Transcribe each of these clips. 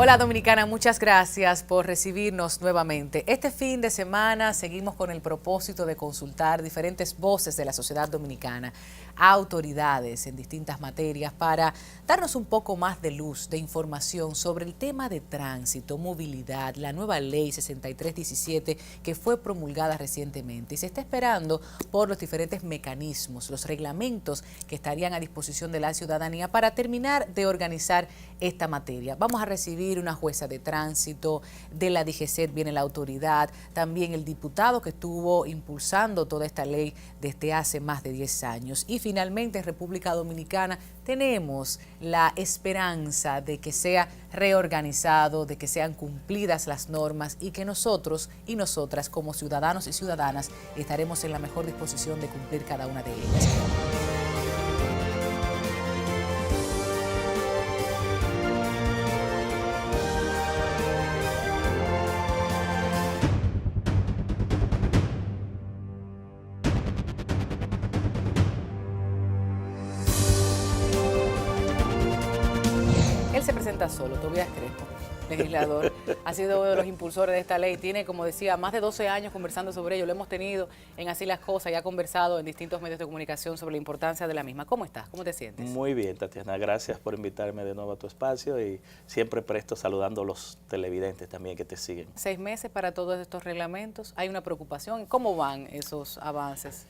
Hola Dominicana, muchas gracias por recibirnos nuevamente. Este fin de semana seguimos con el propósito de consultar diferentes voces de la sociedad dominicana, a autoridades en distintas materias para darnos un poco más de luz, de información sobre el tema de tránsito, movilidad, la nueva ley 6317 que fue promulgada recientemente y se está esperando por los diferentes mecanismos, los reglamentos que estarían a disposición de la ciudadanía para terminar de organizar esta materia. Vamos a recibir una jueza de tránsito, de la DGCET viene la autoridad, también el diputado que estuvo impulsando toda esta ley desde hace más de 10 años. Y finalmente en República Dominicana tenemos la esperanza de que sea reorganizado, de que sean cumplidas las normas y que nosotros y nosotras como ciudadanos y ciudadanas estaremos en la mejor disposición de cumplir cada una de ellas. Él se presenta solo, Tobías Crespo, legislador, ha sido uno de los impulsores de esta ley, tiene, como decía, más de 12 años conversando sobre ello, lo hemos tenido en Así las Cosas y ha conversado en distintos medios de comunicación sobre la importancia de la misma. ¿Cómo estás? ¿Cómo te sientes? Muy bien, Tatiana, gracias por invitarme de nuevo a tu espacio y siempre presto saludando a los televidentes también que te siguen. 6 meses para todos estos reglamentos, hay una preocupación, ¿cómo van esos avances?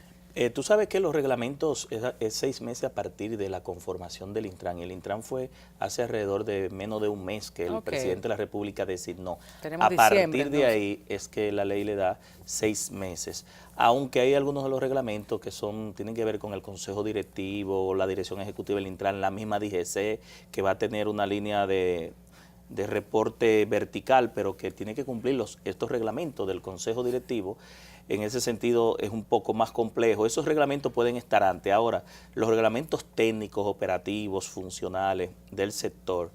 Tú sabes que los reglamentos es 6 meses a partir de la conformación del Intran. El Intran fue hace alrededor de menos de un mes que el presidente de la República designó. Tenemos a partir diciembre, de ahí es que la ley le da 6 meses. Aunque hay algunos de los reglamentos que tienen que ver con el Consejo Directivo, la Dirección Ejecutiva del Intran, la misma DGC, que va a tener una línea de reporte vertical, pero que tiene que cumplir estos reglamentos del Consejo Directivo. En ese sentido es un poco más complejo. Esos reglamentos pueden estar antes. Ahora, los reglamentos técnicos, operativos, funcionales del sector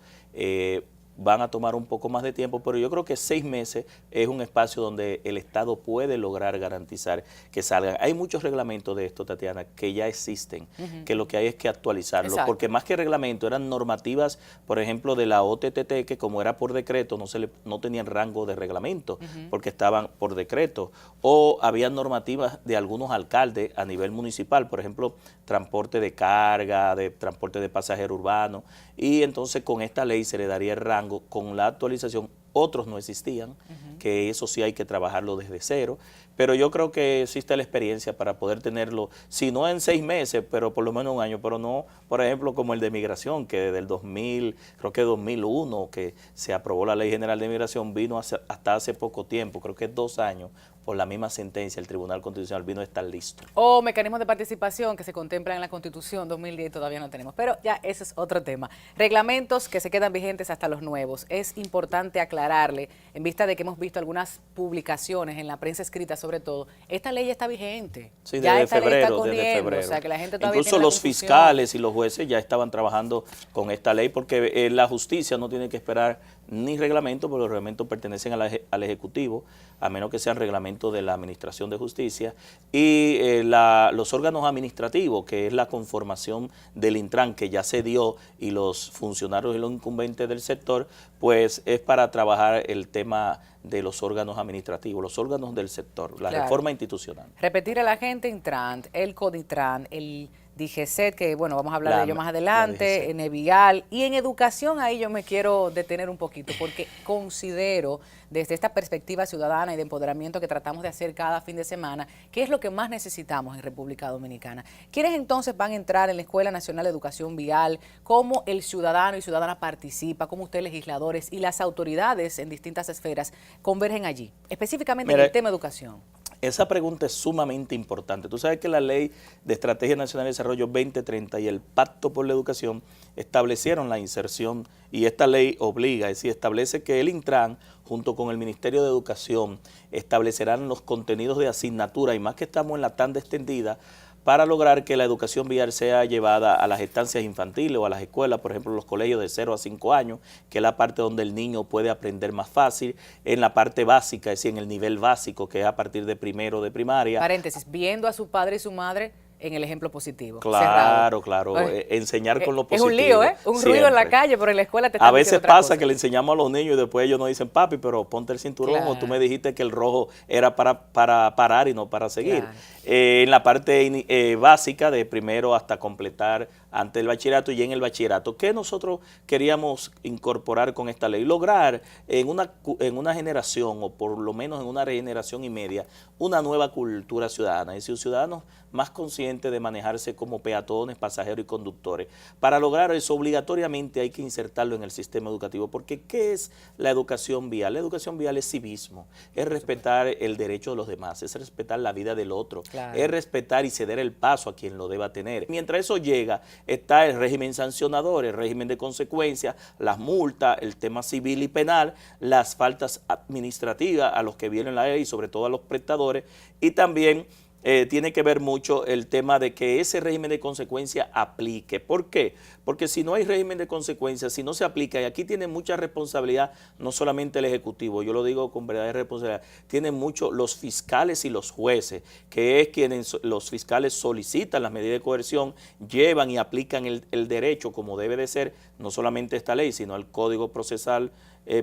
van a tomar un poco más de tiempo, pero yo creo que 6 meses es un espacio donde el Estado puede lograr garantizar que salgan. Hay muchos reglamentos de esto, Tatiana, que ya existen, que lo que hay es que actualizarlos, porque más que reglamento eran normativas, por ejemplo, de la OTTT, que como era por decreto, no tenían rango de reglamento, porque estaban por decreto, o había normativas de algunos alcaldes a nivel municipal, por ejemplo, transporte de carga, de transporte de pasajero urbano, y entonces con esta ley se le daría el rango. Con la actualización, otros no existían, que eso sí hay que trabajarlo desde cero, pero yo creo que existe la experiencia para poder tenerlo, si no en 6 meses, pero por lo menos un año, pero no, por ejemplo, como el de migración, que desde el 2000, creo que 2001, que se aprobó la Ley General de Migración, vino hasta hace poco tiempo, creo que 2 años, por la misma sentencia, el Tribunal Constitucional vino a estar listo. O mecanismos de participación que se contemplan en la Constitución 2010 todavía no tenemos, pero ya ese es otro tema. Reglamentos que se quedan vigentes hasta los nuevos. Es importante aclararle, en vista de que hemos visto algunas publicaciones en la prensa escrita sobre todo, esta ley ya está vigente. Sí, ya desde esta ley está febrero, corriendo, o sea que la gente todavía incluso tiene los fiscales y los jueces ya estaban trabajando con esta ley porque la justicia no tiene que esperar ni reglamento, porque los reglamentos pertenecen al Ejecutivo, a menos que sean reglamentos de la Administración de Justicia, y los órganos administrativos, que es la conformación del Intran, que ya se dio, y los funcionarios y los incumbentes del sector, pues es para trabajar el tema de los órganos administrativos, los órganos del sector, la reforma institucional. Repetir a la gente Intran, el CODITRAN, el DGCET, que bueno, vamos a hablar de ello más adelante, en Evial y en educación. Ahí yo me quiero detener un poquito porque considero desde esta perspectiva ciudadana y de empoderamiento que tratamos de hacer cada fin de semana, que es lo que más necesitamos en República Dominicana. ¿Quiénes entonces van a entrar en la Escuela Nacional de Educación Vial? ¿Cómo el ciudadano y ciudadana participa? ¿Cómo ustedes legisladores y las autoridades en distintas esferas convergen allí? Específicamente en el tema educación. Esa pregunta es sumamente importante. Tú sabes que la Ley de Estrategia Nacional de Desarrollo 2030 y el Pacto por la Educación establecieron la inserción y esta ley obliga, es decir, establece que el Intran, junto con el Ministerio de Educación, establecerán los contenidos de asignatura y más que estamos en la tanda extendida, para lograr que la educación vial sea llevada a las estancias infantiles o a las escuelas, por ejemplo, los colegios de 0 a 5 años, que es la parte donde el niño puede aprender más fácil, en la parte básica, es decir, en el nivel básico, que es a partir de primero de primaria. Paréntesis, viendo a su padre y su madre en el ejemplo positivo. Claro, claro. Enseñar con lo positivo. Es un lío, ¿eh? Un ruido en la calle, pero en la escuela te están A veces diciendo otra pasa cosa. que le enseñamos a los niños y después ellos nos dicen, papi, pero ponte el cinturón, Claro. o tú me dijiste que el rojo era para parar y no para seguir. Claro. En la parte básica, de primero hasta completar ante el bachillerato y en el bachillerato, ¿qué nosotros queríamos incorporar con esta ley? Lograr en una generación, o por lo menos en una generación y media, una nueva cultura ciudadana, es decir, ciudadanos más conscientes de manejarse como peatones, pasajeros y conductores. Para lograr eso, obligatoriamente hay que insertarlo en el sistema educativo, porque ¿qué es la educación vial? La educación vial es civismo, es respetar el derecho de los demás, es respetar la vida del otro, claro, es respetar y ceder el paso a quien lo deba tener. Mientras eso llega, está el régimen sancionador, el régimen de consecuencias, las multas, el tema civil y penal, las faltas administrativas a los que vienen la ley, sobre todo a los prestadores, y también tiene que ver mucho el tema de que ese régimen de consecuencia aplique. ¿Por qué? Porque si no hay régimen de consecuencia, si no se aplica, y aquí tiene mucha responsabilidad, no solamente el Ejecutivo, yo lo digo con verdadera responsabilidad, tienen mucho los fiscales y los jueces, que es quienes los fiscales solicitan las medidas de coerción, llevan y aplican el derecho como debe de ser, no solamente esta ley, sino el Código Procesal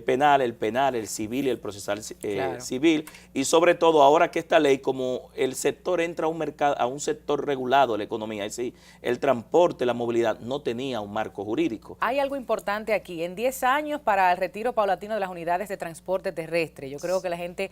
penal, el civil y el procesal claro, civil, y sobre todo ahora que esta ley, como el sector entra a un mercado, a un sector regulado de la economía, es decir, el transporte, la movilidad, no tenía un marco jurídico. Hay algo importante aquí, en 10 años para el retiro paulatino de las unidades de transporte terrestre. Yo creo que la gente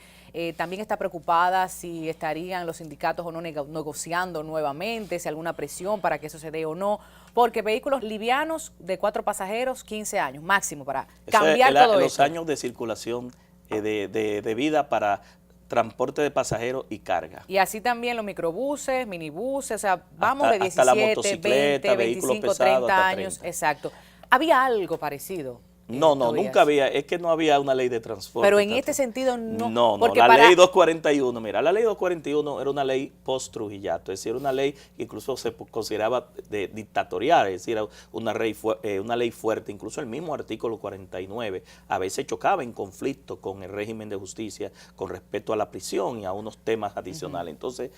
también está preocupada si estarían los sindicatos o no negociando nuevamente, si alguna presión para que eso se dé o no, porque vehículos livianos de 4 pasajeros, 15 años máximo para cambiar todo los esto. años de circulación de vida para transporte de pasajeros y carga. Y así también los microbuses, minibuses, o sea, vamos de hasta la 17, motocicleta, 20, vehículos 25, pesados, 30 hasta años, 30. exacto. Había algo parecido. No, Tobías. nunca había, es que no había una ley de transporte. Pero en este sentido no. No, porque la ley 241, mira, la ley 241 era una ley post-Trujillato, es decir, era una ley que incluso se consideraba dictatorial, es decir, una ley fuerte, incluso el mismo artículo 49 a veces chocaba en conflicto con el régimen de justicia con respecto a la prisión y a unos temas adicionales. Entonces,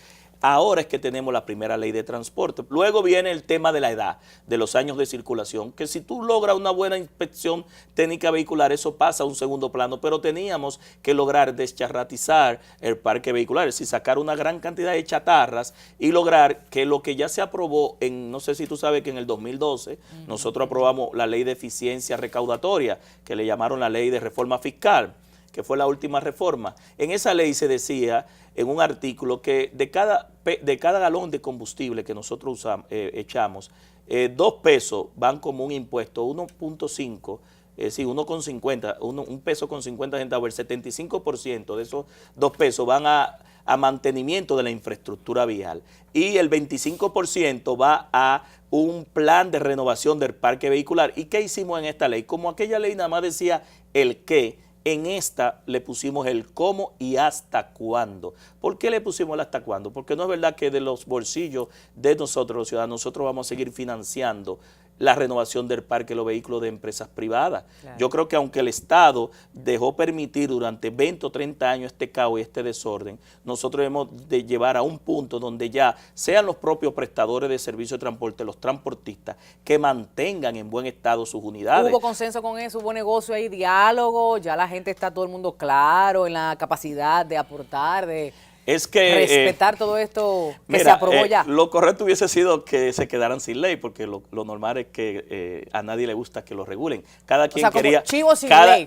ahora es que tenemos la primera ley de transporte. Luego viene el tema de la edad, de los años de circulación, que si tú logras una buena inspección técnica vehicular, eso pasa a un segundo plano, pero teníamos que lograr descharratizar el parque vehicular, es decir, sacar una gran cantidad de chatarras y lograr que lo que ya se aprobó en, no sé si tú sabes que en el 2012 nosotros aprobamos la ley de eficiencia recaudatoria, que le llamaron la ley de reforma fiscal, que fue la última reforma. En esa ley se decía en un artículo que de cada galón de combustible que nosotros echamos, 2 pesos van como un impuesto, 1.5, es decir, 1,50, un peso con 50 centavos, el 75% de esos 2 pesos van a mantenimiento de la infraestructura vial y el 25% va a un plan de renovación del parque vehicular. ¿Y qué hicimos en esta ley? Como aquella ley nada más decía el qué, en esta le pusimos el cómo y hasta cuándo. ¿Por qué le pusimos el hasta cuándo? Porque no es verdad que de los bolsillos de nosotros, los ciudadanos, nosotros vamos a seguir financiando la renovación del parque de los vehículos de empresas privadas. Claro. Yo creo que aunque el Estado dejó permitir durante 20 o 30 años este caos y este desorden, nosotros debemos de llevar a un punto donde ya sean los propios prestadores de servicio de transporte, los transportistas, que mantengan en buen estado sus unidades. ¿Hubo consenso con eso? ¿Hubo negocio ahí, diálogo? ¿Ya la gente está todo el mundo claro en la capacidad de aportar, de es que respetar todo esto que se aprobó ya? Lo correcto hubiese sido que se quedaran sin ley, porque lo normal es que a nadie le gusta que lo regulen. Cada quien quería, chivo sin ley,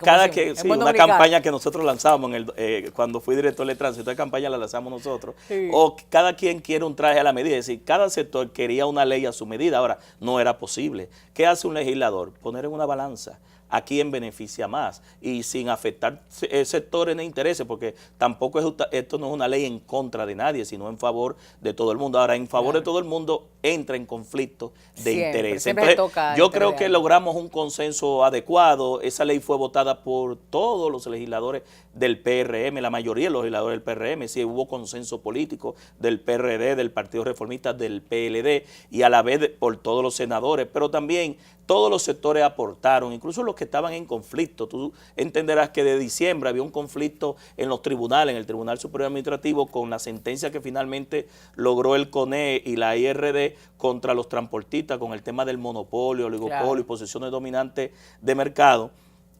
sí, una campaña que nosotros lanzamos cuando fui director de tránsito, esta campaña la lanzamos nosotros, sí. O cada quien quiere un traje a la medida, es decir, cada sector quería una ley a su medida. Ahora, no era posible. ¿Qué hace un legislador? Poner en una balanza a quién beneficia más y sin afectar sectores ni intereses, porque tampoco esto no es una ley en contra de nadie, sino en favor de todo el mundo. Ahora, en favor de todo el mundo, entra en conflicto de Siempre, interés. siempre Entonces, toca yo creo que intervenir. logramos un consenso adecuado. Esa ley fue votada por todos los legisladores del PRM, la mayoría de los legisladores del PRM. Sí, hubo consenso político del PRD, del Partido Reformista, del PLD y a la vez por todos los senadores, pero también todos los sectores aportaron, incluso los que estaban en conflicto. Tú entenderás que de diciembre había un conflicto en los tribunales, en el Tribunal Superior Administrativo, con la sentencia que finalmente logró el CONE y la IRD contra los transportistas con el tema del monopolio, oligopolio Claro. y posiciones dominantes de mercado.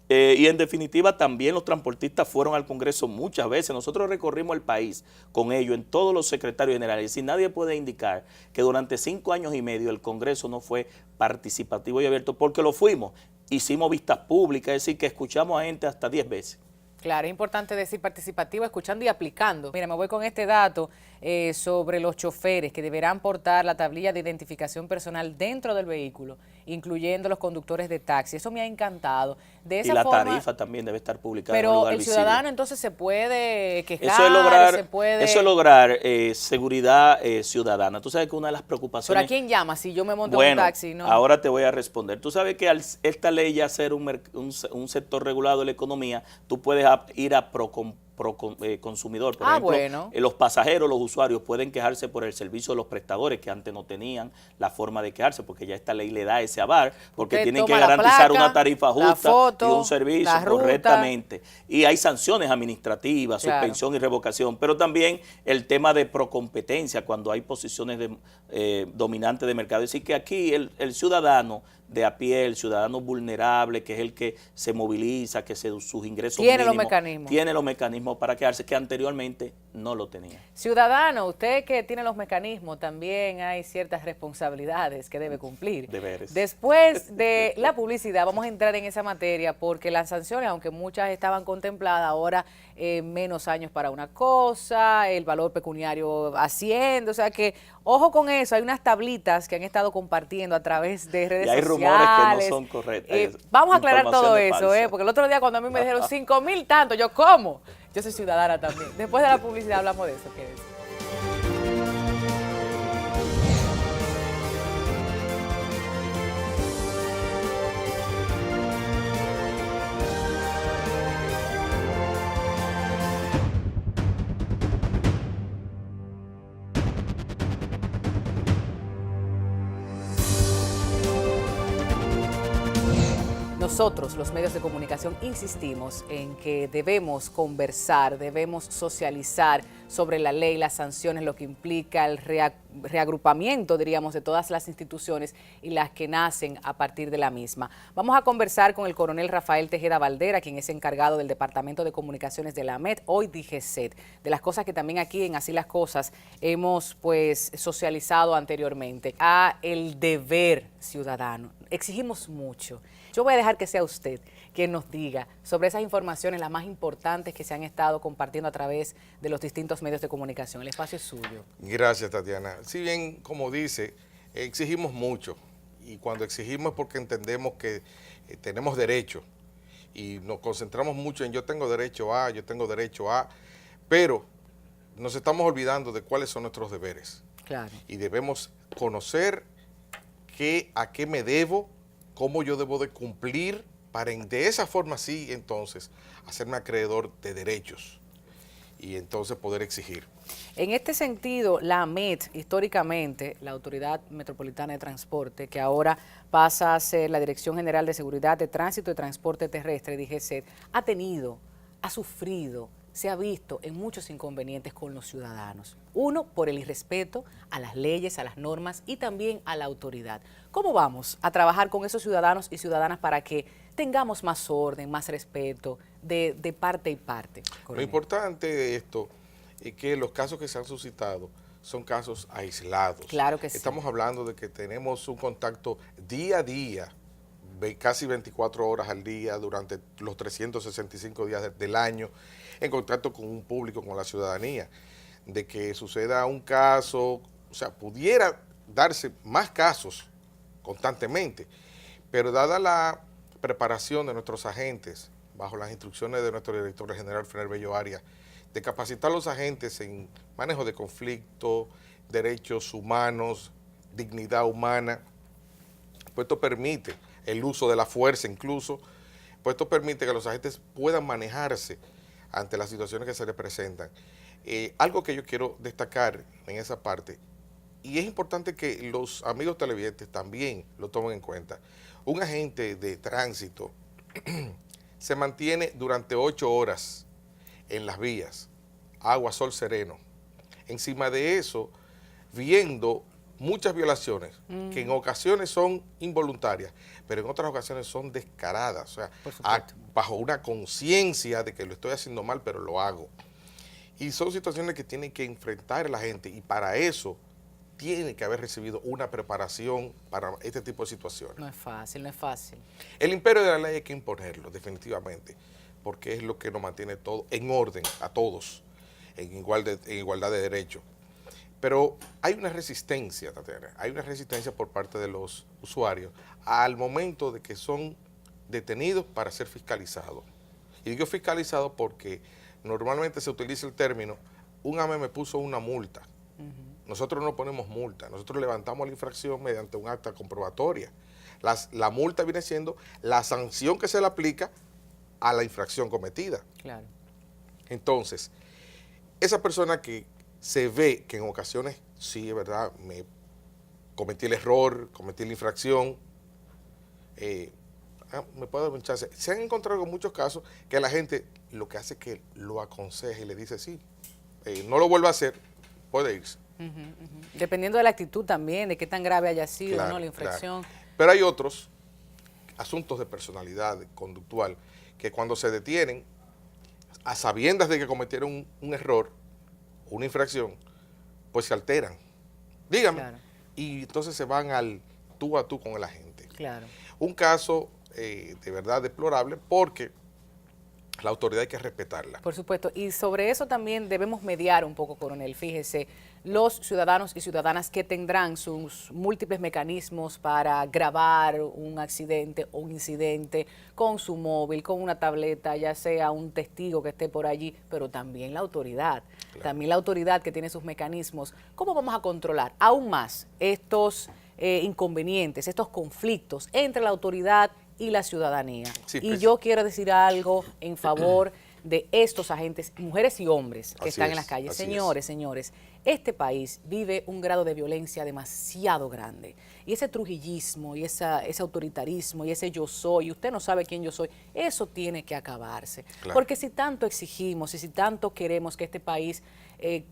Y en definitiva también los transportistas fueron al Congreso muchas veces. Nosotros recorrimos el país con ellos, en todos los secretarios generales. Es decir, nadie puede indicar que durante 5 años y medio el Congreso no fue participativo y abierto, porque lo fuimos. Hicimos vistas públicas, es decir, que escuchamos a gente hasta 10 veces. Claro, es importante decir participativo, escuchando y aplicando. Mira, me voy con este dato sobre los choferes que deberán portar la tablilla de identificación personal dentro del vehículo, incluyendo los conductores de taxi. Eso me ha encantado. De esa Y la forma, tarifa también debe estar publicada en un pero lugar el visible. ciudadano entonces se puede quejar, se puede... Eso es lograr seguridad ciudadana. Tú sabes que una de las ¿Pero preocupaciones... a quién llama si yo me monto en un taxi? ¿No? Ahora te voy a responder. Tú sabes que al esta ley ya ser un sector regulado de la economía, tú puedes ir a consumidor. Por ejemplo, bueno. Los pasajeros, los usuarios pueden quejarse por el servicio de los prestadores, que antes no tenían la forma de quejarse, porque ya esta ley le da ese aval, porque Usted tienen que toma la garantizar placa, una tarifa la justa foto, y un servicio la ruta. correctamente. Y hay sanciones administrativas, Claro. suspensión y revocación, pero también el tema de procompetencia, cuando hay posiciones dominantes de mercado. Es decir, que aquí el ciudadano de a pie, el ciudadano vulnerable, que es el que se moviliza, que sus ingresos Tiene los mínimos, mecanismos. tiene los mecanismos para quedarse, que anteriormente no lo tenía. Ciudadano, usted que tiene los mecanismos, también hay ciertas responsabilidades que debe cumplir. Deberes. Después de la publicidad vamos a entrar en esa materia porque las sanciones, aunque muchas estaban contempladas, ahora menos años para una cosa, el valor pecuniario asciende, o sea que ojo con eso, hay unas tablitas que han estado compartiendo a través de redes Y hay sociales. rumores que no son correctas. Vamos a aclarar todo Informaciones eso, falsas. porque el otro día cuando a mí me dijeron 5,000 tanto, yo ¿cómo? Yo soy ciudadana también. Después de la publicidad hablamos de eso. Quédense. Nosotros, los medios de comunicación, insistimos en que debemos conversar, debemos socializar sobre la ley, las sanciones, lo que implica el reagrupamiento, diríamos, de todas las instituciones y las que nacen a partir de la misma. Vamos a conversar con el coronel Rafael Tejeda Valdera, quien es encargado del Departamento de Comunicaciones de la AMET, hoy DGCET, de las cosas que también aquí en Así las Cosas hemos pues socializado anteriormente, a el deber ciudadano. Exigimos mucho. Yo voy a dejar que sea usted quien nos diga sobre esas informaciones, las más importantes que se han estado compartiendo a través de los distintos medios de comunicación. El espacio es suyo. Gracias, Tatiana. Si bien, como dice, exigimos mucho, y cuando exigimos es porque entendemos que tenemos derecho, y nos concentramos mucho en yo tengo derecho a, pero nos estamos olvidando de cuáles son nuestros deberes. Claro. Y debemos conocer a qué me debo, cómo yo debo de cumplir, para de esa forma sí, entonces, hacerme acreedor de derechos y entonces poder exigir. En este sentido, la AMET, históricamente, la Autoridad Metropolitana de Transporte, que ahora pasa a ser la Dirección General de Seguridad de Tránsito y Transporte Terrestre, DGCET, ha sufrido, se ha visto en muchos inconvenientes con los ciudadanos. Uno, por el irrespeto a las leyes, a las normas y también a la autoridad. ¿Cómo vamos a trabajar con esos ciudadanos y ciudadanas para que tengamos más orden, más respeto de parte y parte? Lo importante de esto es que los casos que se han suscitado son casos aislados. Claro que sí. Estamos hablando de que tenemos un contacto día a día, casi 24 horas al día durante los 365 días del año, en contacto con un público, con la ciudadanía. De que suceda un caso, o sea, pudiera darse más casos constantemente, pero dada la preparación de nuestros agentes, bajo las instrucciones de nuestro director general, Fernel Bello Arias, de capacitar a los agentes en manejo de conflicto, derechos humanos, dignidad humana, pues esto permite el uso de la fuerza incluso, pues esto permite que los agentes puedan manejarse ante las situaciones que se les presentan. Algo que yo quiero destacar en esa parte, y es importante que los amigos televidentes también lo tomen en cuenta, un agente de tránsito se mantiene durante 8 horas en las vías, agua, sol sereno. Encima de eso, viendo muchas violaciones que en ocasiones son involuntarias, pero en otras ocasiones son descaradas, o sea, bajo una conciencia de que lo estoy haciendo mal, pero lo hago. Y son situaciones que tiene que enfrentar la gente, y para eso tiene que haber recibido una preparación para este tipo de situaciones. No es fácil, no es fácil. El imperio de la ley hay que imponerlo, definitivamente, porque es lo que nos mantiene todo en orden, a todos, en igualdad de derechos. Pero hay una resistencia, Tatiana, hay una resistencia por parte de los usuarios al momento de que son detenidos para ser fiscalizados. Y digo fiscalizados porque normalmente se utiliza el término, un AME me puso una multa. Nosotros no ponemos multa, nosotros levantamos la infracción mediante un acta comprobatoria. La multa viene siendo la sanción que se le aplica a la infracción cometida. Claro. Entonces, esa persona que se ve que en ocasiones, sí, es verdad, me cometí el error, cometí la infracción, me puedo dar un chance. Se han encontrado en muchos casos que la gente lo que hace es que lo aconseja y le dice, sí, no lo vuelva a hacer, puede irse. Dependiendo de la actitud también, de qué tan grave haya sido, Claro, ¿no? La infracción. claro. Pero hay otros asuntos de personalidad conductual que cuando se detienen, a sabiendas de que cometieron un error, una infracción, pues se alteran. Dígame. Claro. Y entonces se van al tú a tú con el agente. Claro. Un caso de verdad deplorable porque la autoridad hay que respetarla. Por supuesto, y sobre eso también debemos mediar un poco, coronel. Fíjese, los ciudadanos y ciudadanas que tendrán sus múltiples mecanismos para grabar un accidente o un incidente con su móvil, con una tableta, ya sea un testigo que esté por allí, pero también la autoridad. Claro. También la autoridad que tiene sus mecanismos. ¿Cómo vamos a controlar aún más estos inconvenientes, estos conflictos entre la autoridad y la ciudadanía? Sí, y yo quiero decir algo en favor de estos agentes, mujeres y hombres que están en las calles. Señores, este país vive un grado de violencia demasiado grande. Y ese trujillismo, y ese autoritarismo, y ese yo soy, y usted no sabe quién yo soy, eso tiene que acabarse. Claro. Porque si tanto exigimos y si tanto queremos que este país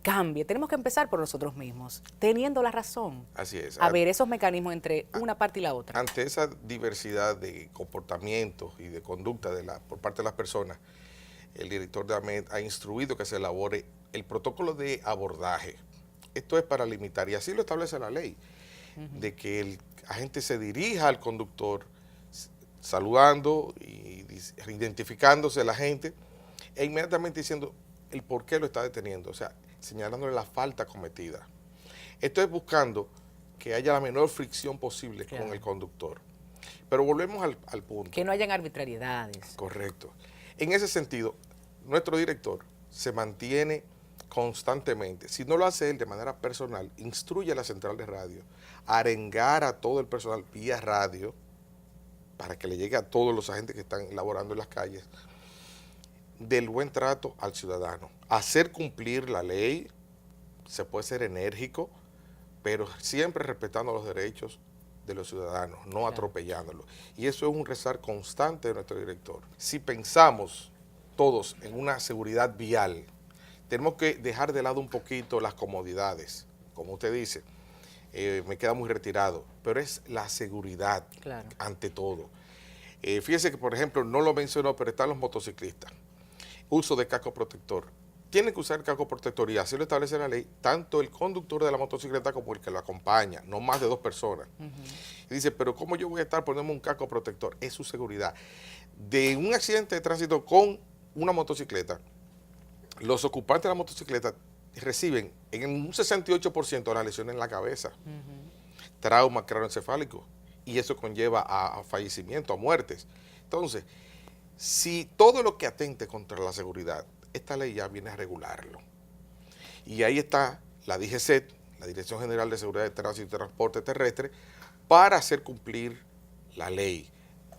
cambie, tenemos que empezar por nosotros mismos, teniendo la razón. Así es. A ver esos mecanismos entre una parte y la otra. Ante esa diversidad de comportamientos y de conducta por parte de las personas, el director de AMET ha instruido que se elabore el protocolo de abordaje. Esto es para limitar, y así lo establece la ley, de que el agente se dirija al conductor saludando y identificándose la gente e inmediatamente diciendo el por qué lo está deteniendo, o sea, señalándole la falta cometida. Esto es buscando que haya la menor fricción posible con el conductor. Pero volvemos al punto. Que no hayan arbitrariedades. Correcto. En ese sentido, nuestro director se mantiene constantemente, si no lo hace él de manera personal, instruye a la central de radio a arengar a todo el personal vía radio para que le llegue a todos los agentes que están laborando en las calles del buen trato al ciudadano, hacer cumplir la ley. Se puede ser enérgico, pero siempre respetando los derechos de los ciudadanos, no atropellándolos. Y eso es un rezar constante de nuestro director. Si pensamos todos en una seguridad vial, tenemos que dejar de lado un poquito las comodidades. Como usted dice, me queda muy retirado, pero es la seguridad ante todo. Fíjese que, por ejemplo, no lo mencionó, pero están los motociclistas. Uso de casco protector. Tienen que usar el casco protector y así lo establece la ley, tanto el conductor de la motocicleta como el que lo acompaña, no más de 2 personas. Y dice, pero ¿cómo yo voy a estar poniendo un casco protector? Es su seguridad. De un accidente de tránsito con una motocicleta, los ocupantes de la motocicleta reciben en un 68% las lesiones en la cabeza, trauma craneoencefálico, y eso conlleva a fallecimiento, a muertes. Entonces, si todo lo que atente contra la seguridad, esta ley ya viene a regularlo. Y ahí está la DGCET, la Dirección General de Seguridad de Tránsito y Transporte Terrestre, para hacer cumplir la ley,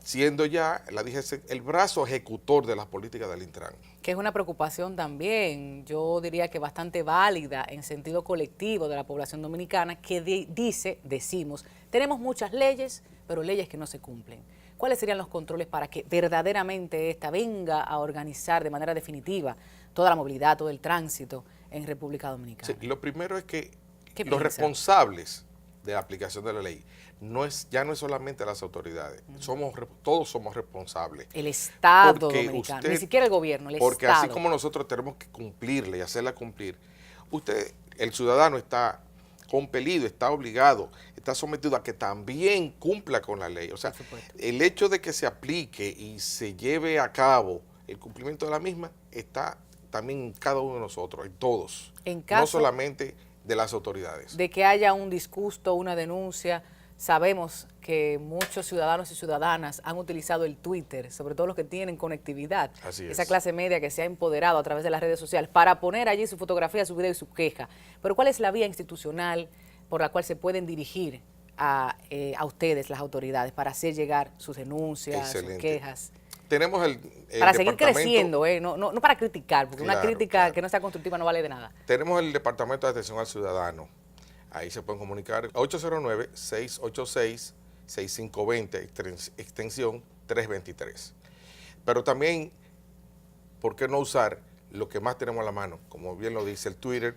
siendo ya la DGC el brazo ejecutor de las políticas del Intran. Que es una preocupación también, yo diría que bastante válida en sentido colectivo de la población dominicana, que decimos, tenemos muchas leyes, pero leyes que no se cumplen. ¿Cuáles serían los controles para que verdaderamente esta venga a organizar de manera definitiva toda la movilidad, todo el tránsito en República Dominicana? Sí, lo primero es que los piensa? responsables de la aplicación de la ley ya no es solamente las autoridades, todos somos responsables. El Estado Porque dominicano, ni siquiera el gobierno, el Estado. Porque así como nosotros tenemos que cumplirla y hacerla cumplir, el ciudadano está compelido, está obligado, está sometido a que también cumpla con la ley. O sea, el hecho de que se aplique y se lleve a cabo el cumplimiento de la misma está también en cada uno de nosotros, en todos, no solamente de las autoridades. De que haya un disgusto, una denuncia. Sabemos que muchos ciudadanos y ciudadanas han utilizado el Twitter, sobre todo los que tienen conectividad, esa clase media que se ha empoderado a través de las redes sociales, para poner allí su fotografía, su video y su queja. Pero ¿cuál es la vía institucional por la cual se pueden dirigir a ustedes, las autoridades, para hacer llegar sus denuncias, sus quejas? Tenemos el para seguir creciendo, no para criticar, porque una crítica que no sea constructiva no vale de nada. Tenemos el Departamento de Atención al Ciudadano. Ahí se pueden comunicar 809-686-6520, extensión 323. Pero también, ¿por qué no usar lo que más tenemos a la mano? Como bien lo dice el Twitter,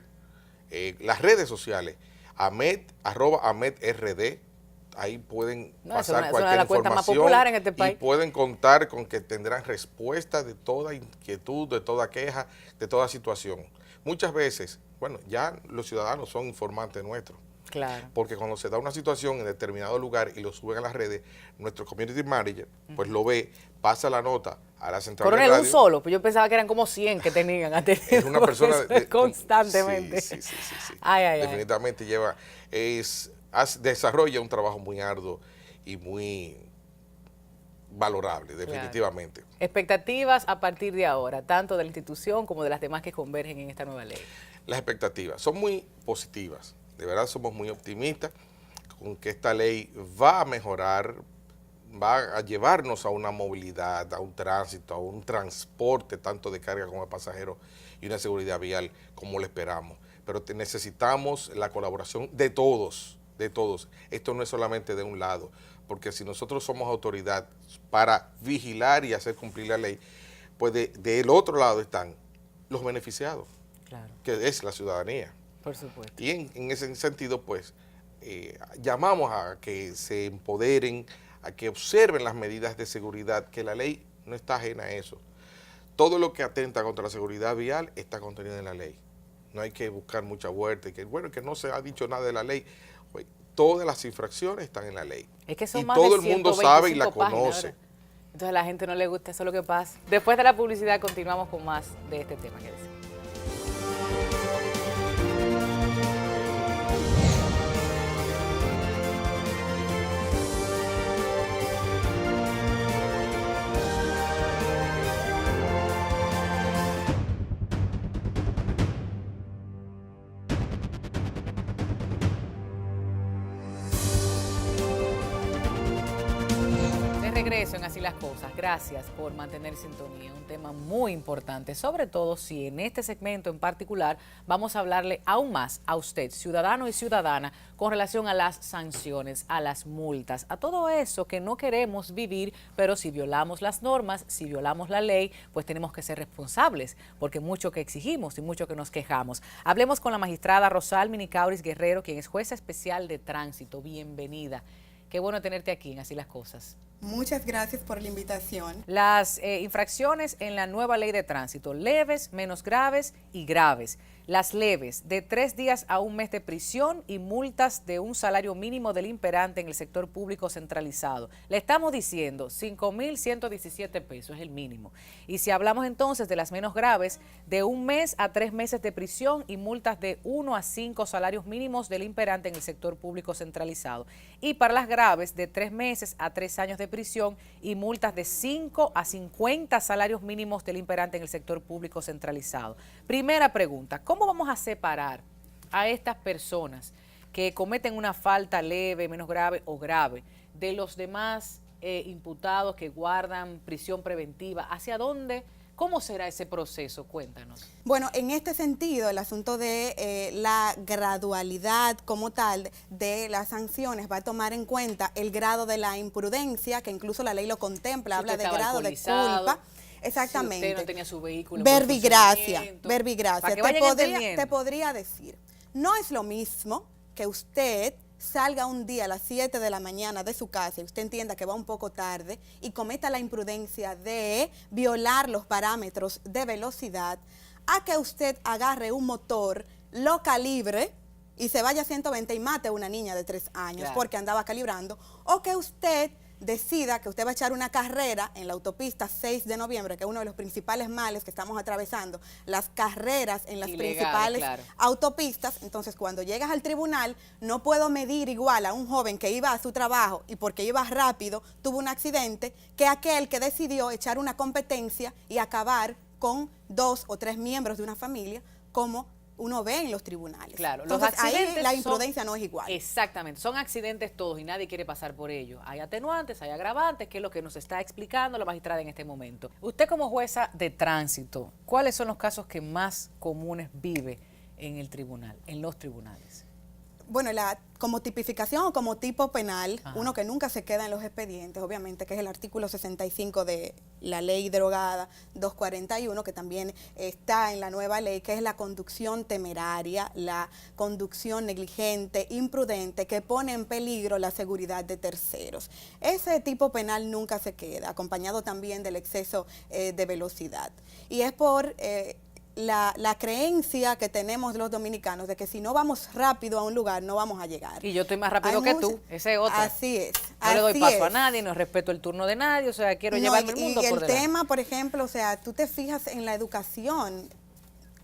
las redes sociales, @AmedRD, ahí pueden pasar cualquier información más popular en este país. Y pueden contar con que tendrán respuesta de toda inquietud, de toda queja, de toda situación. Muchas veces, bueno, ya los ciudadanos son informantes nuestros. Claro. Porque cuando se da una situación en determinado lugar y lo suben a las redes, nuestro community manager pues lo ve, pasa la nota a la central de radio. Coronel, un solo, pues yo pensaba que eran como 100 que tenían atendido. Es una persona constantemente. Sí. Definitivamente desarrolla un trabajo muy arduo y muy valorable, definitivamente. Claro. Expectativas a partir de ahora, tanto de la institución como de las demás que convergen en esta nueva ley. Las expectativas son muy positivas, de verdad somos muy optimistas con que esta ley va a mejorar, va a llevarnos a una movilidad, a un tránsito, a un transporte tanto de carga como de pasajeros y una seguridad vial como lo esperamos. Pero necesitamos la colaboración de todos, de todos. Esto no es solamente de un lado, porque si nosotros somos autoridad para vigilar y hacer cumplir la ley, pues del otro lado están los beneficiados, claro, que es la ciudadanía. Por supuesto. Y en ese sentido, pues, llamamos a que se empoderen, a que observen las medidas de seguridad, que la ley no está ajena a eso. Todo lo que atenta contra la seguridad vial está contenido en la ley. No hay que buscar mucha vuelta, que no se ha dicho nada de la ley. Todas las infracciones están en la ley. Es que son y más todo de el mundo sabe y la páginas, conoce. ¿verdad? Entonces a la gente no le gusta, eso es lo que pasa. Después de la publicidad continuamos con más de este tema. Regreso en Así las Cosas. Gracias por mantener sintonía. Un tema muy importante, sobre todo si en este segmento en particular vamos a hablarle aún más a usted, ciudadano y ciudadana, con relación a las sanciones, a las multas, a todo eso que no queremos vivir, pero si violamos las normas, si violamos la ley, pues tenemos que ser responsables, porque mucho que exigimos y mucho que nos quejamos. Hablemos con la magistrada Rosalmini Kauris Guerrero, quien es jueza especial de tránsito. Bienvenida. Qué bueno tenerte aquí en Así las Cosas. Muchas gracias por la invitación. Las infracciones en la nueva ley de tránsito, leves, menos graves y graves. Las leves, de 3 días a 1 mes de prisión y multas de un salario mínimo del imperante en el sector público centralizado. Le estamos diciendo 5.117 pesos es el mínimo. Y si hablamos entonces de las menos graves, de 1 mes a 3 meses de prisión y multas de 1 a 5 salarios mínimos del imperante en el sector público centralizado. Y para las graves, de 3 meses a 3 años de prisión y multas de 5 a 50 salarios mínimos del imperante en el sector público centralizado. Primera pregunta, ¿cómo vamos a separar a estas personas que cometen una falta leve, menos grave o grave, de los demás imputados que guardan prisión preventiva? ¿Hacia dónde? ¿Cómo será ese proceso? Cuéntanos. Bueno, en este sentido, el asunto de la gradualidad como tal de las sanciones va a tomar en cuenta el grado de la imprudencia, que incluso la ley lo contempla, Si habla usted de estaba grado de alcoholizado, culpa. Exactamente. Si usted no tenía su vehículo en Verbigracia, funcionamiento, verbigracia. para que vayan entendiendo. Te podría decir, no es lo mismo que usted salga un día a las 7 de la mañana de su casa y usted entienda que va un poco tarde y cometa la imprudencia de violar los parámetros de velocidad, a que usted agarre un motor, lo calibre y se vaya a 120 y mate a una niña de 3 años Claro. porque andaba calibrando, o que usted decida que usted va a echar una carrera en la autopista 6 de noviembre, que es uno de los principales males que estamos atravesando, las carreras en las Ilegales, principales claro. autopistas. Entonces, cuando llegas al tribunal, no puedo medir igual a un joven que iba a su trabajo y porque iba rápido tuvo un accidente, que aquel que decidió echar una competencia y acabar con 2 o 3 miembros de una familia, como uno ve en los tribunales. Claro, Entonces, los accidentes ahí la son- imprudencia no es igual. Exactamente, son accidentes todos y nadie quiere pasar por ellos. Hay atenuantes, hay agravantes, que es lo que nos está explicando la magistrada en este momento. Usted como jueza de tránsito, ¿cuáles son los casos que más comunes vive en el tribunal, en los tribunales? Bueno, como tipificación o como tipo penal, Ajá. uno que nunca se queda en los expedientes, obviamente, que es el artículo 65 de la ley derogada 241, que también está en la nueva ley, que es la conducción temeraria, la conducción negligente, imprudente, que pone en peligro la seguridad de terceros. Ese tipo penal nunca se queda, acompañado también del exceso de velocidad. Y es por la creencia que tenemos los dominicanos de que si no vamos rápido a un lugar no vamos a llegar. Y yo estoy más rápido Hay que mucha- tú, ese es otro. Así es. No le doy así paso es. a nadie, no respeto el turno de nadie, o sea, quiero No, llevarme el mundo y por el delante. tema, por ejemplo, o sea, tú te fijas en la educación,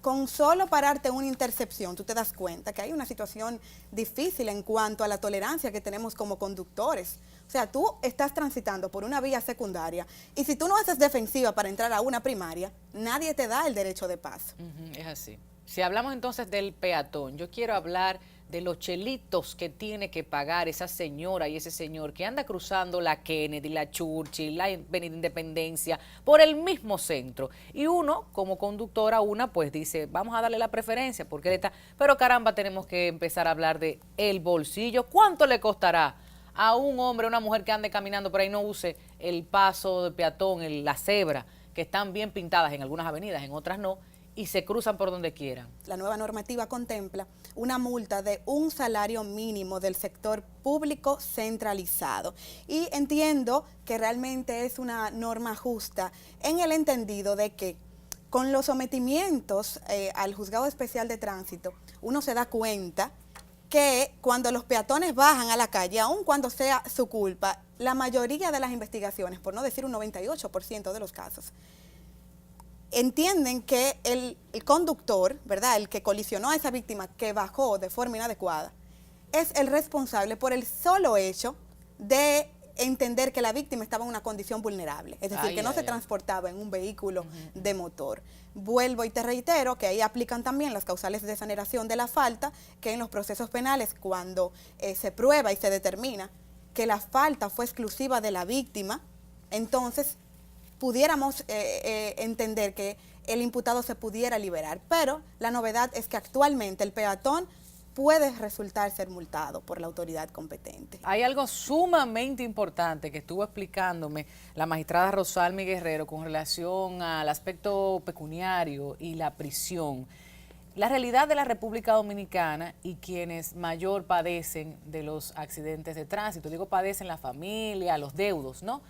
con solo pararte en una intercepción, tú te das cuenta que hay una situación difícil en cuanto a la tolerancia que tenemos como conductores. O sea, tú estás transitando por una vía secundaria y si tú no haces defensiva para entrar a una primaria, nadie te da el derecho de paso. Ujú, es así. Si hablamos entonces del peatón, yo quiero hablar de los chelitos que tiene que pagar esa señora y ese señor que anda cruzando la Kennedy, la Churchill, la Avenida Independencia, por el mismo centro. Y uno, como conductora, pues dice, vamos a darle la preferencia porque él está... Pero caramba, tenemos que empezar a hablar de el bolsillo. ¿Cuánto le costará a un hombre, a una mujer que ande caminando por ahí no use el paso de peatón, la cebra, que están bien pintadas en algunas avenidas, en otras no, y se cruzan por donde quieran? La nueva normativa contempla una multa de un salario mínimo del sector público centralizado. Y entiendo que realmente es una norma justa en el entendido de que con los sometimientos al Juzgado Especial de Tránsito, uno se da cuenta que cuando los peatones bajan a la calle, aun cuando sea su culpa, la mayoría de las investigaciones, por no decir un 98% de los casos, entienden que el conductor, ¿verdad?, el que colisionó a esa víctima, que bajó de forma inadecuada, es el responsable por el solo hecho de entender que la víctima estaba en una condición vulnerable, es decir, que no se transportaba en un vehículo de motor. Vuelvo y te reitero que ahí aplican también las causales de exoneración de la falta, que en los procesos penales, cuando se prueba y se determina que la falta fue exclusiva de la víctima, entonces pudiéramos entender que el imputado se pudiera liberar. Pero la novedad es que actualmente el peatón puede resultar ser multado por la autoridad competente. Hay algo sumamente importante que estuvo explicándome la magistrada Rosalmi Guerrero con relación al aspecto pecuniario y la prisión. La realidad de la República Dominicana y quienes mayor padecen de los accidentes de tránsito, digo padecen la familia, los deudos, ¿no?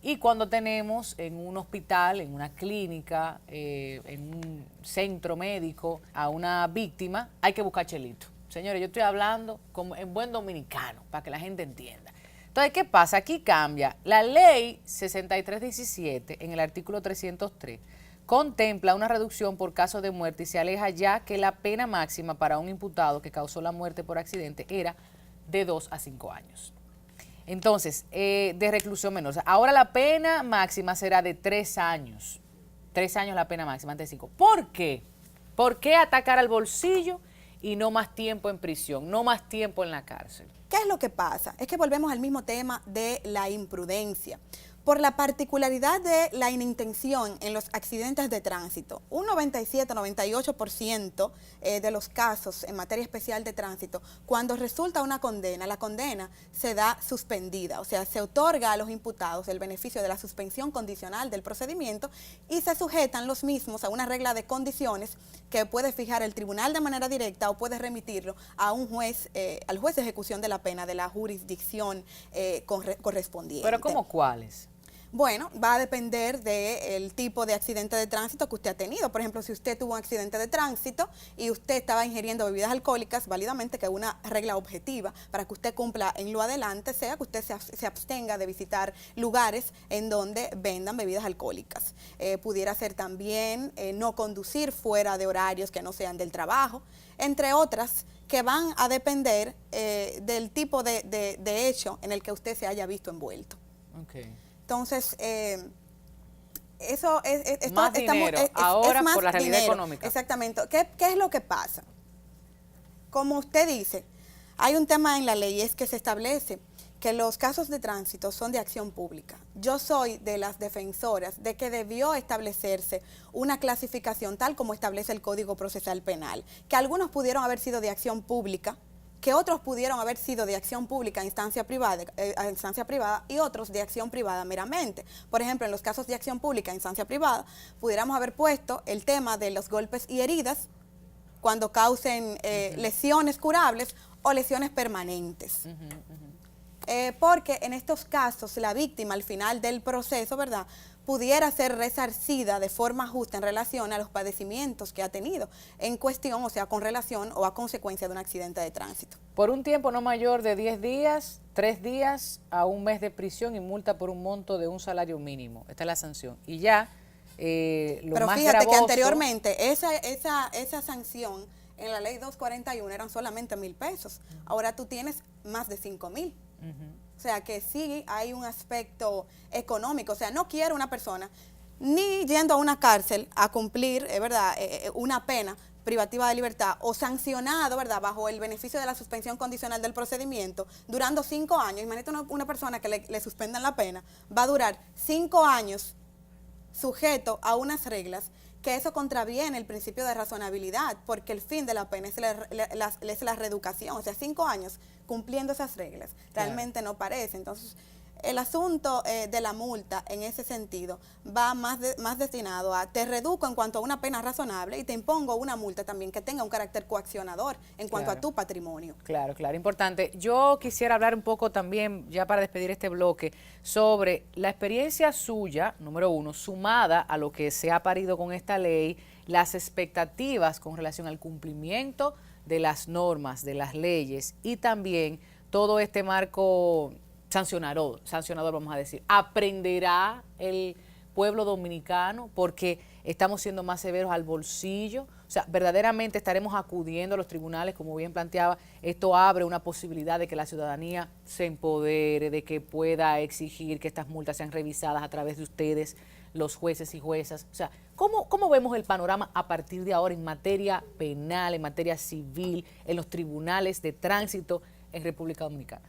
Y cuando tenemos en un hospital, en una clínica, en un centro médico a una víctima, hay que buscar chelito. Señores, yo estoy hablando como en buen dominicano, para que la gente entienda. Entonces, ¿qué pasa? Aquí cambia. La ley 6317, en el artículo 303, contempla una reducción por caso de muerte y se aleja ya que la pena máxima para un imputado que causó la muerte por accidente era de 2 a 5 años. Entonces, de reclusión menor. Ahora la pena máxima será de 3 años. 3 años la pena máxima, antes de 5. ¿Por qué? ¿Por qué atacar al bolsillo y no más tiempo en prisión, no más tiempo en la cárcel. ¿Qué es lo que pasa? Es que volvemos al mismo tema de la imprudencia. Por la particularidad de la inintención en los accidentes de tránsito, un 97-98% de los casos en materia especial de tránsito, cuando resulta una condena, la condena se da suspendida, o sea, se otorga a los imputados el beneficio de la suspensión condicional del procedimiento y se sujetan los mismos a una regla de condiciones que puede fijar el tribunal de manera directa o puede remitirlo a un juez, al juez de ejecución de la pena de la jurisdicción correspondiente. ¿Pero cómo cuáles? Bueno, va a depender del tipo de accidente de tránsito que usted ha tenido. Por ejemplo, si usted tuvo un accidente de tránsito y usted estaba ingiriendo bebidas alcohólicas, válidamente, que es una regla objetiva para que usted cumpla en lo adelante, sea que usted se abstenga de visitar lugares en donde vendan bebidas alcohólicas. Pudiera ser también no conducir fuera de horarios que no sean del trabajo, entre otras que van a depender del tipo de hecho en el que usted se haya visto envuelto. Okay. Entonces, eso es más dinero ahora más por la realidad dinero. económica. Exactamente. ¿Qué es lo que pasa? Como usted dice, hay un tema en la ley, es que se establece que los casos de tránsito son de acción pública. Yo soy de las defensoras de que debió establecerse una clasificación tal como establece el Código Procesal Penal, que algunos pudieron haber sido de acción pública, que otros pudieron haber sido de acción pública a instancia privada y otros de acción privada meramente. Por ejemplo, en los casos de acción pública a instancia privada, pudiéramos haber puesto el tema de los golpes y heridas cuando causen lesiones curables o lesiones permanentes. Porque en estos casos la víctima al final del proceso, ¿verdad?, pudiera ser resarcida de forma justa en relación a los padecimientos que ha tenido en cuestión, o sea, con relación o a consecuencia de un accidente de tránsito. Por un tiempo no mayor de 10 días, 3 días a un mes de prisión y multa por un monto de un salario mínimo. Esta es la sanción. Y ya, Pero más fíjate gravoso, que anteriormente esa sanción en la ley 241 eran solamente 1,000 pesos. Ahora tú tienes más de 5,000. O sea que sí hay un aspecto económico. O sea, no quiere una persona ni yendo a una cárcel a cumplir, ¿verdad?, una pena privativa de libertad o sancionado, ¿verdad?, bajo el beneficio de la suspensión condicional del procedimiento, durando 5 años. Imagínate una persona que le suspendan la pena, va a durar 5 años sujeto a unas reglas que eso contraviene el principio de razonabilidad, porque el fin de la pena es la reeducación, o sea, 5 años cumpliendo esas reglas, realmente no parece. Entonces, el asunto de la multa en ese sentido va más destinado a te reduzco en cuanto a una pena razonable y te impongo una multa también que tenga un carácter coaccionador en cuanto a tu patrimonio. Claro, importante. Yo quisiera hablar un poco también, ya para despedir este bloque, sobre la experiencia suya, número 1, sumada a lo que se ha parido con esta ley, las expectativas con relación al cumplimiento de las normas, de las leyes y también todo este marco sancionador, vamos a decir. ¿Aprenderá el pueblo dominicano porque estamos siendo más severos al bolsillo? O sea, verdaderamente estaremos acudiendo a los tribunales, como bien planteaba. Esto abre una posibilidad de que la ciudadanía se empodere, de que pueda exigir que estas multas sean revisadas a través de ustedes, los jueces y juezas. O sea, ¿cómo vemos el panorama a partir de ahora en materia penal, en materia civil, en los tribunales de tránsito en República Dominicana?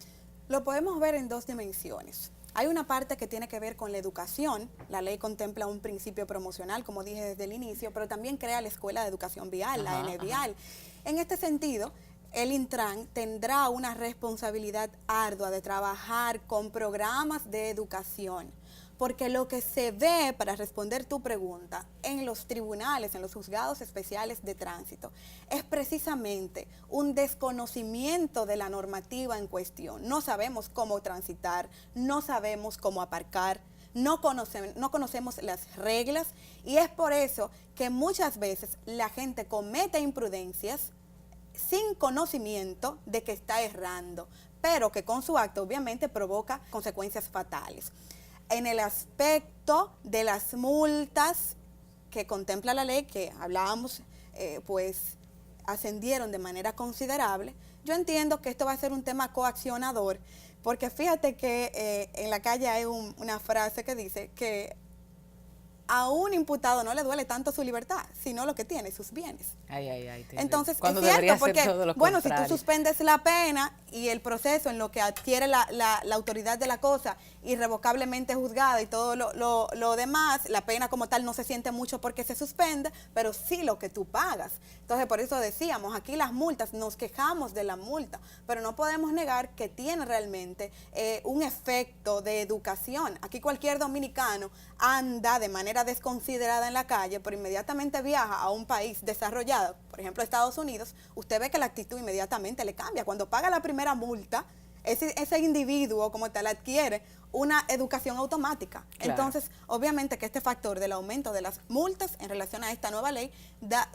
Lo podemos ver en 2 dimensiones. Hay una parte que tiene que ver con la educación. La ley contempla un principio promocional, como dije desde el inicio, pero también crea la Escuela de Educación Vial, la ENEVIAL. En este sentido, el Intran tendrá una responsabilidad ardua de trabajar con programas de educación, porque lo que se ve, para responder tu pregunta, en los tribunales, en los juzgados especiales de tránsito, es precisamente un desconocimiento de la normativa en cuestión. No sabemos cómo transitar, no sabemos cómo aparcar, no conocemos las reglas, y es por eso que muchas veces la gente comete imprudencias sin conocimiento de que está errando, pero que con su acto obviamente provoca consecuencias fatales. En el aspecto de las multas que contempla la ley, que hablábamos, pues ascendieron de manera considerable, yo entiendo que esto va a ser un tema coaccionador, porque fíjate que en la calle hay una frase que dice que a un imputado no le duele tanto su libertad, sino lo que tiene, sus bienes. Entonces, cuando es cierto, debería ser porque, todo lo bueno, si tú contrario. suspendes la pena y el proceso en lo que adquiere la autoridad de la cosa irrevocablemente juzgada y todo lo demás, la pena como tal no se siente mucho porque se suspende, pero sí lo que tú pagas. Entonces, por eso decíamos, aquí las multas, nos quejamos de la multa, pero no podemos negar que tiene realmente un efecto de educación. Aquí cualquier dominicano anda de manera desconsiderada en la calle, pero inmediatamente viaja a un país desarrollado, por ejemplo Estados Unidos, usted ve que la actitud inmediatamente le cambia. Cuando paga la primera multa, ese individuo como tal adquiere una educación automática. Claro. Entonces, obviamente que este factor del aumento de las multas en relación a esta nueva ley,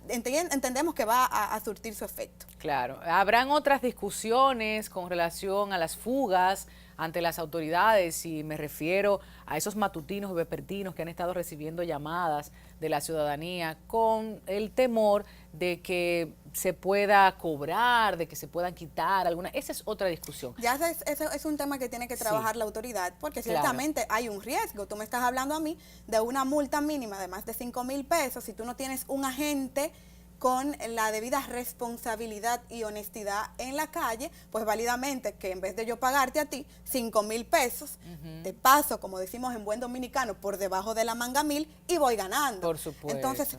entendemos que va a surtir su efecto. Claro, habrán otras discusiones con relación a las fugas ante las autoridades, y me refiero a esos matutinos y vespertinos que han estado recibiendo llamadas de la ciudadanía con el temor de que se pueda cobrar, de que se puedan quitar alguna. Esa es otra discusión. Ya ese es un tema que tiene que trabajar la autoridad, porque ciertamente hay un riesgo. Tú me estás hablando a mí de una multa mínima de más de 5,000 pesos. Si tú no tienes un agente con la debida responsabilidad y honestidad en la calle, pues válidamente que en vez de yo pagarte a ti 5,000 pesos, te paso, como decimos en buen dominicano, por debajo de la manga 1,000 y voy ganando. Por supuesto. Entonces,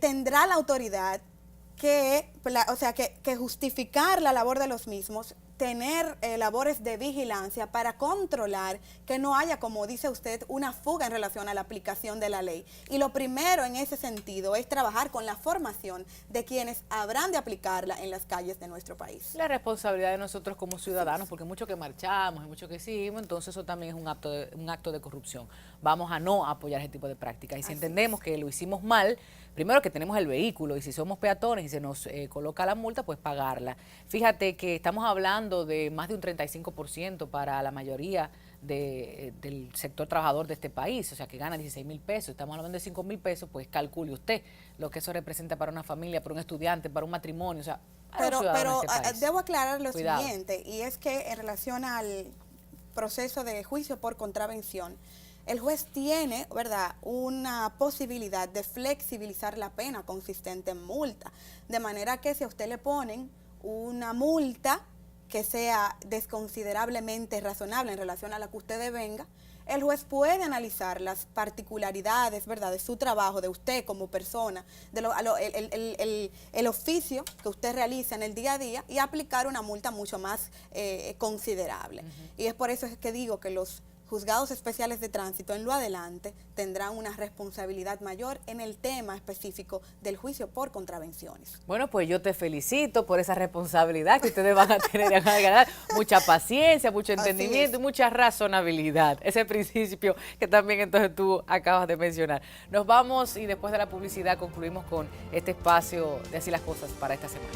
tendrá la autoridad que justificar la labor de los mismos, tener labores de vigilancia para controlar que no haya, como dice usted, una fuga en relación a la aplicación de la ley. Y lo primero en ese sentido es trabajar con la formación de quienes habrán de aplicarla en las calles de nuestro país. La responsabilidad de nosotros como ciudadanos, porque mucho que marchamos y mucho que seguimos, entonces eso también es un acto de corrupción. Vamos a no apoyar ese tipo de prácticas. Y si entendemos que lo hicimos mal, primero que tenemos el vehículo, y si somos peatones y se nos coloca la multa, pues pagarla. Fíjate que estamos hablando de más de un 35% para la mayoría del sector trabajador de este país, o sea que gana 16,000 pesos, estamos hablando de 5,000 pesos, pues calcule usted lo que eso representa para una familia, para un estudiante, para un matrimonio, o sea, pero de este país. Debo aclarar lo Cuidado. siguiente, y es que en relación al proceso de juicio por contravención, el juez tiene, ¿verdad?, una posibilidad de flexibilizar la pena consistente en multa, de manera que si a usted le ponen una multa que sea desconsiderablemente razonable en relación a la que usted devenga, el juez puede analizar las particularidades, ¿verdad?, de su trabajo, de usted como persona, el oficio que usted realiza en el día a día, y aplicar una multa mucho más considerable. Y es por eso es que digo que los juzgados especiales de tránsito en lo adelante tendrán una responsabilidad mayor en el tema específico del juicio por contravenciones. Bueno, pues yo te felicito por esa responsabilidad que ustedes van a tener, van a ganar mucha paciencia, mucho entendimiento y mucha razonabilidad. Ese principio que también entonces tú acabas de mencionar. Nos vamos y después de la publicidad concluimos con este espacio de Así las Cosas para esta semana.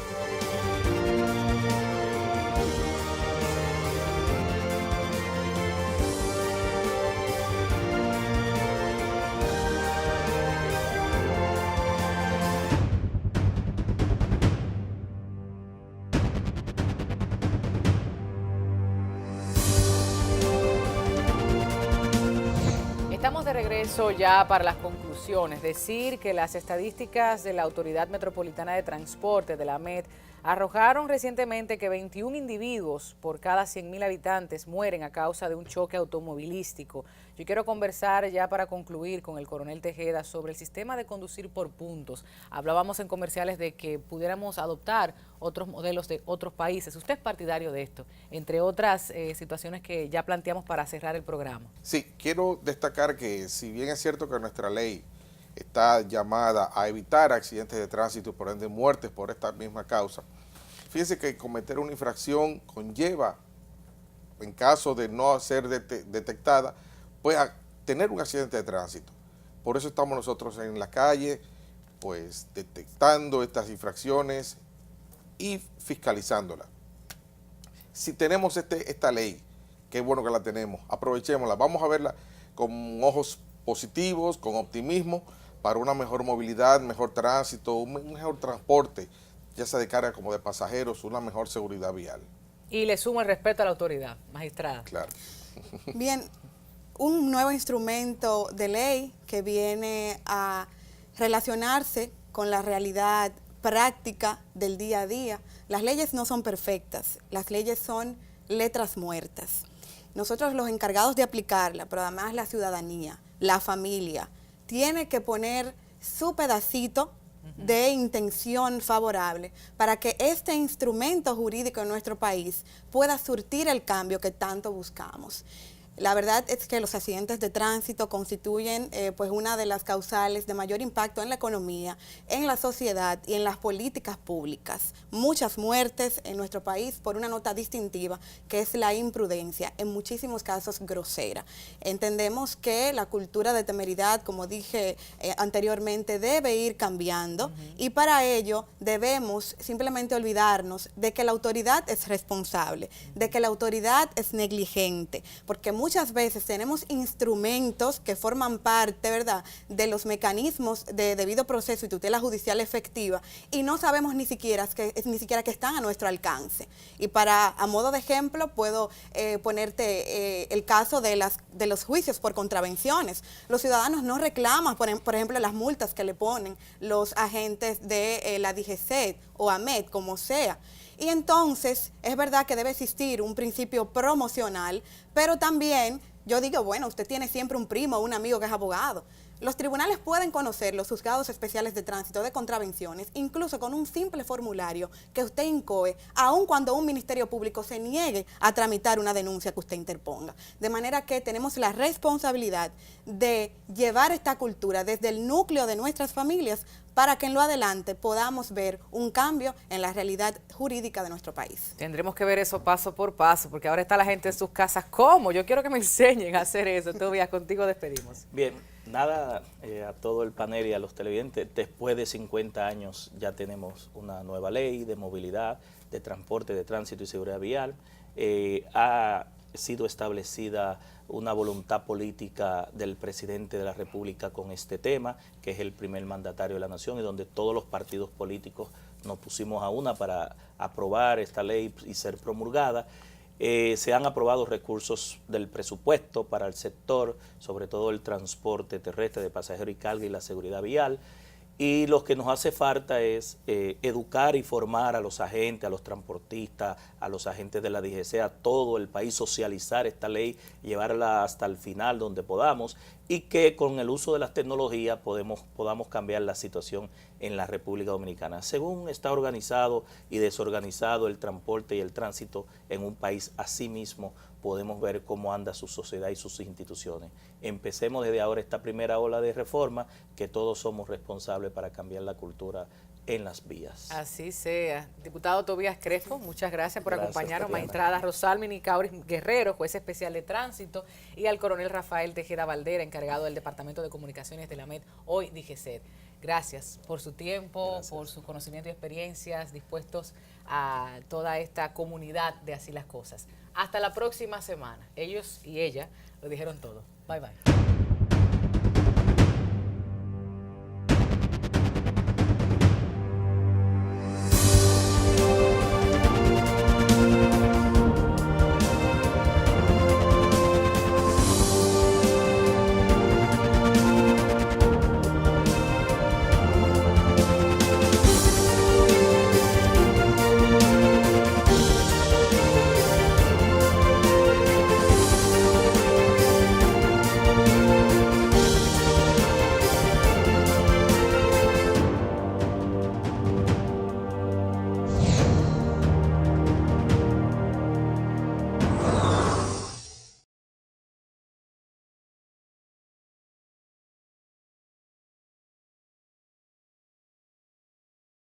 Estamos de regreso ya para las conclusiones. Decir que las estadísticas de la Autoridad Metropolitana de Transporte, de la AMET, arrojaron recientemente que 21 individuos por cada 100,000 habitantes mueren a causa de un choque automovilístico. Yo quiero conversar ya para concluir con el coronel Tejeda sobre el sistema de conducir por puntos. Hablábamos en comerciales de que pudiéramos adoptar otros modelos de otros países. ¿Usted es partidario de esto? Entre otras situaciones que ya planteamos para cerrar el programa. Sí, quiero destacar que si bien es cierto que nuestra ley está llamada a evitar accidentes de tránsito y por ende muertes por esta misma causa, fíjense que cometer una infracción conlleva, en caso de no ser detectada, pues a tener un accidente de tránsito. Por eso estamos nosotros en la calle, pues detectando estas infracciones y fiscalizándolas. Si tenemos esta ley, qué bueno que la tenemos, aprovechémosla, vamos a verla con ojos positivos, con optimismo, para una mejor movilidad, mejor tránsito, un mejor transporte, ya sea de carga como de pasajeros, una mejor seguridad vial. Y le sumo el respeto a la autoridad, magistrada. Claro. Bien, un nuevo instrumento de ley que viene a relacionarse con la realidad práctica del día a día. Las leyes no son perfectas, las leyes son letras muertas. Nosotros los encargados de aplicarla, pero además la ciudadanía, la familia, tiene que poner su pedacito de intención favorable para que este instrumento jurídico en nuestro país pueda surtir el cambio que tanto buscamos. La verdad es que los accidentes de tránsito constituyen pues una de las causales de mayor impacto en la economía, en la sociedad y en las políticas públicas. Muchas muertes en nuestro país por una nota distintiva que es la imprudencia, en muchísimos casos grosera. Entendemos que la cultura de temeridad, como dije anteriormente, debe ir cambiando y para ello debemos simplemente olvidarnos de que la autoridad es responsable, de que la autoridad es negligente, porque muchas veces tenemos instrumentos que forman parte, ¿verdad?, de los mecanismos de debido proceso y tutela judicial efectiva y no sabemos ni siquiera que están a nuestro alcance. Y a modo de ejemplo puedo ponerte el caso de los juicios por contravenciones. Los ciudadanos no reclaman, por ejemplo, las multas que le ponen los agentes de la DGCET o AMET, como sea. Y entonces es verdad que debe existir un principio promocional, pero también yo digo, bueno, usted tiene siempre un primo o un amigo que es abogado. Los tribunales pueden conocer los juzgados especiales de tránsito de contravenciones, incluso con un simple formulario que usted incoe, aun cuando un ministerio público se niegue a tramitar una denuncia que usted interponga. De manera que tenemos la responsabilidad de llevar esta cultura desde el núcleo de nuestras familias para que en lo adelante podamos ver un cambio en la realidad jurídica de nuestro país. Tendremos que ver eso paso por paso, porque ahora está la gente en sus casas. ¿Cómo? Yo quiero que me enseñen a hacer eso. Tobias, contigo despedimos. Bien, nada, a todo el panel y a los televidentes, después de 50 años ya tenemos una nueva ley de movilidad, de transporte, de tránsito y seguridad vial. Ha sido establecida una voluntad política del presidente de la República con este tema, que es el primer mandatario de la nación y donde todos los partidos políticos nos pusimos a una para aprobar esta ley y ser promulgada. Se han aprobado recursos del presupuesto para el sector, sobre todo el transporte terrestre de pasajeros y carga y la seguridad vial. Y lo que nos hace falta es educar y formar a los agentes, a los transportistas, a los agentes de la DGC, a todo el país, socializar esta ley, llevarla hasta el final donde podamos y que con el uso de las tecnologías podamos cambiar la situación en la República Dominicana. Según está organizado y desorganizado el transporte y el tránsito en un país, así mismo podemos ver cómo anda su sociedad y sus instituciones. Empecemos desde ahora esta primera ola de reforma, que todos somos responsables para cambiar la cultura en las vías. Así sea. Diputado Tobias Crespo, muchas gracias por acompañarnos. Tatiana. Magistrada Rosalmini Cauris Guerrero, juez especial de tránsito, y al coronel Rafael Tejeda Valdera, encargado del Departamento de Comunicaciones de la AMET, hoy DGCET. Gracias por su tiempo, Gracias. por su conocimiento y experiencias, dispuestos a toda esta comunidad de Así las Cosas. Hasta la próxima semana. Ellos y ella lo dijeron todo. Bye, bye.